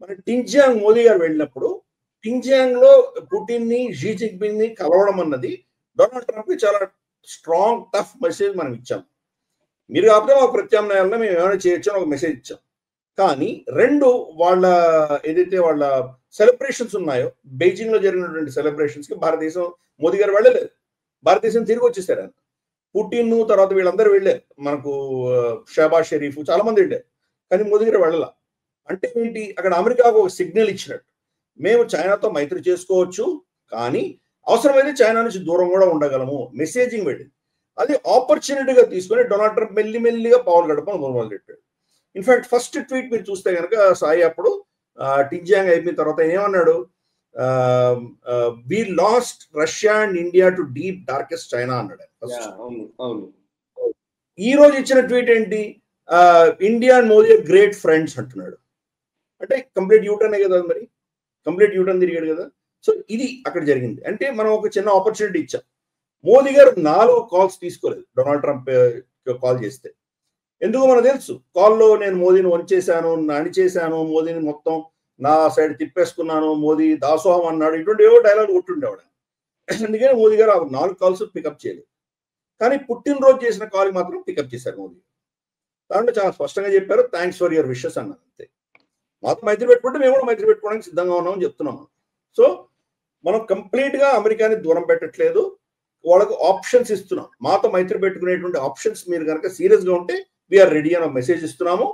మన టింజియాంగ్ మోదీ గారు వెళ్ళినప్పుడు టింజియాంగ్ లో పుటిన్ ని షీ జిన్పింగ్ ని కలవడం అన్నది డొనాల్డ్ ట్రంప్ కి చాలా స్ట్రాంగ్ టఫ్ మెసేజ్ మనం ఇచ్చాం. మీరు కాకపోతే మా ప్రత్యామ్నాయాలను మేము ఏమైనా చేయొచ్చు అని ఒక మెసేజ్ ఇచ్చాం. కానీ రెండు వాళ్ళ ఏదైతే వాళ్ళ సెలబ్రేషన్స్ ఉన్నాయో బీజింగ్ లో జరిగినటువంటి సెలబ్రేషన్స్ కి భారతదేశం మోదీ గారు వెళ్ళలేదు. భారతదేశం తిరిగి వచ్చేసారు. ఆయన పుటిన్ తర్వాత వీళ్ళందరూ వెళ్ళారు. మనకు షహబాజ్ షరీఫ్ చాలా మంది వెళ్ళారు. కానీ మోదీ గారు వెళ్ళాల. అంటే ఏంటి, అక్కడ అమెరికాకు ఒక సిగ్నల్ ఇచ్చినట్టు మేము చైనాతో మైత్రి చేసుకోవచ్చు, కానీ అవసరమైతే చైనా నుంచి దూరం కూడా ఉండగలము మెసేజింగ్ వెళ్ళింది. అది ఆపర్చునిటీగా తీసుకొని డొనాల్డ్ ట్రంప్ మెల్లిమెల్లిగా పావులు గడపని మొదలుపెట్టాడు. ఇన్ఫాక్ట్ ఫస్ట్ ట్వీట్ మీరు చూస్తే కనుక సాయి అప్పుడు టింజియాంగ్ అయిపోయిన తర్వాత ఏమన్నాడు, we lost Russia and India to deep darkest China అన్నాడు. ఈ రోజు ఇచ్చిన ట్వీట్ ఏంటి, India and Modi great friends అంటున్నాడు. అంటే కంప్లీట్ యూటర్నే కదా, మరి కంప్లీట్ యూటర్న్ తిరిగాడు కదా. సో ఇది అక్కడ జరిగింది. అంటే మనం ఒక చిన్న ఆపర్చునిటీ ఇచ్చాం. మోదీ గారు 4 కాల్స్ తీసుకోలేదు డొనాల్డ్ ట్రంప్ కాల్ చేస్తే. ఎందుకు మనకు తెలుసు, కాల్లో నేను మోదీని వంచేశాను, అణిచేశాను, మోదీని మొత్తం నా సైడ్ తిప్పేసుకున్నాను, మోదీ దాసోహం అన్నాడు, ఇటువంటి ఏవో డైలాగ్ కొట్టుండేవాడు. అందుకని మోదీ గారు 4 కాల్స్ పికప్ చేయలేదు. కానీ పుట్టినరోజు చేసిన కాల్ మాత్రం పికప్ చేశారు మోదీ. దాంట్లో చాలా స్పష్టంగా చెప్పారు, థ్యాంక్స్ ఫర్ యువర్ విషెస్ అన్నారు. అంతే. మాతో మైత్రి పెట్టుకుంటే మేము కూడా మైత్రి పెట్టుకోవడానికి సిద్ధంగా ఉన్నామని చెప్తున్నాము. సో మనం కంప్లీట్ గా అమెరికాని దూరం పెట్టట్లేదు, వాళ్ళకు ఆప్షన్స్ ఇస్తున్నాం. మాతో మైత్రి పెట్టుకునేటువంటి ఆప్షన్స్ మీరు కనుక సీరియస్ గా ఉంటే వీఆర్ రెడీ అని మెసేజ్ ఇస్తున్నాము.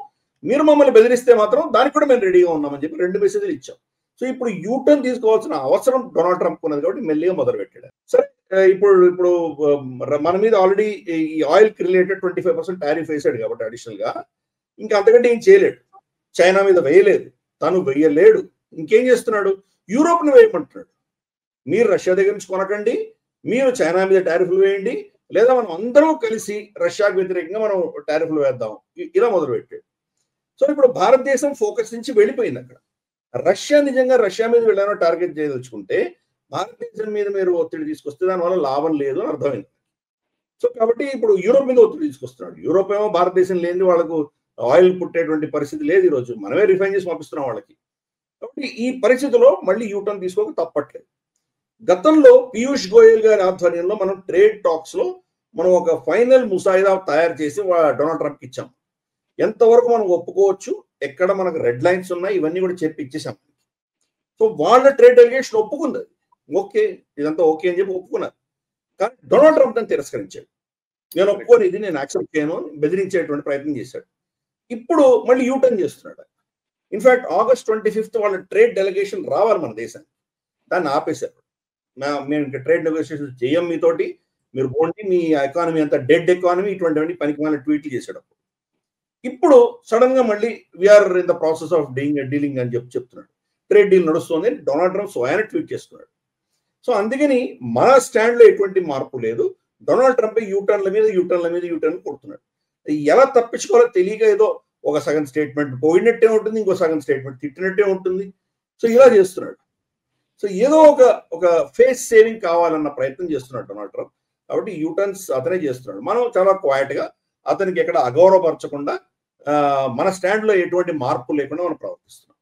మీరు మమ్మల్ని బెదిరిస్తే మాత్రం దానికి కూడా మేము రెడీగా ఉన్నామని చెప్పి 2 మెసేజ్లు ఇచ్చాం. సో ఇప్పుడు యూటర్న్ తీసుకోవాల్సిన అవసరం డొనాల్డ్ ట్రంప్ ఉన్నది కాబట్టి మెల్లిగా మొదలు పెట్టాడు. సరే, ఇప్పుడు మన మీద ఆల్రెడీ ఈ ఆయిల్ కి రిలేటెడ్ 25% టారిఫ్ వేసాడు కాబట్టి అడిషనల్ గా ఇంకా అంతకంటే ఏం చేయలేడు. చైనా మీద వేయలేదు, తను వేయలేడు. ఇంకేం చేస్తున్నాడు, యూరోప్ ని వేయమంటున్నాడు. మీరు రష్యా దగ్గర నుంచి కొనకండి, మీరు చైనా మీద టారిఫ్లు వేయండి, లేదా మనం అందరం కలిసి రష్యాకు వ్యతిరేకంగా మనం టారిఫ్లు వేద్దాం, ఇలా మొదలు పెట్టాడు. సో ఇప్పుడు భారతదేశం ఫోకస్ నుంచి వెళ్ళిపోయింది. అక్కడ రష్యా నిజంగా రష్యా మీద వెళ్ళానో టార్గెట్ చేయదలుచుకుంటే భారతదేశం మీద మీరు ఒత్తిడి తీసుకొస్తే దానివల్ల లాభం లేదు అని అర్థమైంది. సో కాబట్టి ఇప్పుడు యూరోప్ మీద ఒత్తిడి తీసుకొస్తున్నాడు. యూరోప్ ఏమో భారతదేశం లేని వాళ్ళకు ఆయిల్ పుట్టేటువంటి పరిస్థితి లేదు. ఈరోజు మనమే రిఫైన్ చేసి పంపిస్తున్నాం వాళ్ళకి. కాబట్టి ఈ పరిస్థితిలో మళ్ళీ యూటర్న్ తీసుకోక తప్పట్లేదు. గతంలో పీయూష్ గోయల్ గారి ఆధ్వర్యంలో మనం ట్రేడ్ టాక్స్ లో మనం ఒక ఫైనల్ ముసాయిదా తయారు చేసి డొనాల్డ్ ట్రంప్కి ఇచ్చాం. ఎంతవరకు మనం ఒప్పుకోవచ్చు, ఎక్కడ మనకు రెడ్ లైన్స్ ఉన్నాయి, ఇవన్నీ కూడా చెప్పి ఇచ్చేసాం. సో వాళ్ళ ట్రేడ్ డెలిగేషన్ ఒప్పుకుంది, ఓకే ఇదంతా ఓకే అని చెప్పి ఒప్పుకున్నారు. కానీ డొనాల్డ్ ట్రంప్ దాన్ని తిరస్కరించాడు. నేను ఒప్పుకొని ఇది నేను యాక్సెప్ట్ చేయను అని బెదిరించేటువంటి ప్రయత్నం చేశాడు. ఇప్పుడు మళ్ళీ యూటర్న్ చేస్తున్నాడు. ఇన్ఫాక్ట్ August 25 వాళ్ళ ట్రేడ్ డెలిగేషన్ రావాలి మన దేశానికి, దాన్ని ఆపేశారు. మేము ఇంకా ట్రేడ్ నెగోషియేషన్ చేయం మీతోటి, మీరు పోండి, మీ ఎకానమీ అంతా డెడ్ ఎకానమీ, ఇటువంటి పనికి మన ట్వీట్లు చేశాడు. ఇప్పుడు సడన్ గా మళ్ళీ we are in the process of dealing అని చెప్తున్నాడు. ట్రేడ్ డీల్ నడుస్తుంది డొనాల్డ్ ట్రంప్ స్వయాన ట్వీట్ చేస్తున్నాడు. సో అందుకని మన స్టాండ్ లో ఎటువంటి మార్పు లేదు. డొనాల్డ్ ట్రంప్ యూటర్న్ల మీద కొడుతున్నాడు. ఎలా తప్పించుకోవాలో తెలియక ఏదో ఒక సగం స్టేట్మెంట్ పోయినట్టే ఉంటుంది, ఇంకో సగం స్టేట్మెంట్ తిట్టినట్టే ఉంటుంది. సో ఇలా చేస్తున్నాడు. సో ఏదో ఒక ఫేస్ సేవింగ్ కావాలన్న ప్రయత్నం చేస్తున్నాడు డొనాల్డ్ ట్రంప్. కాబట్టి యూటర్న్స్ అతనే చేస్తున్నాడు. మనం చాలా క్వైట్ గా అతనికి ఎక్కడ అగౌరవపరచకుండా మన స్టాండ్ లో ఎటువంటి మార్పు లేకుండా మనం ప్రవర్తిస్తున్నాం.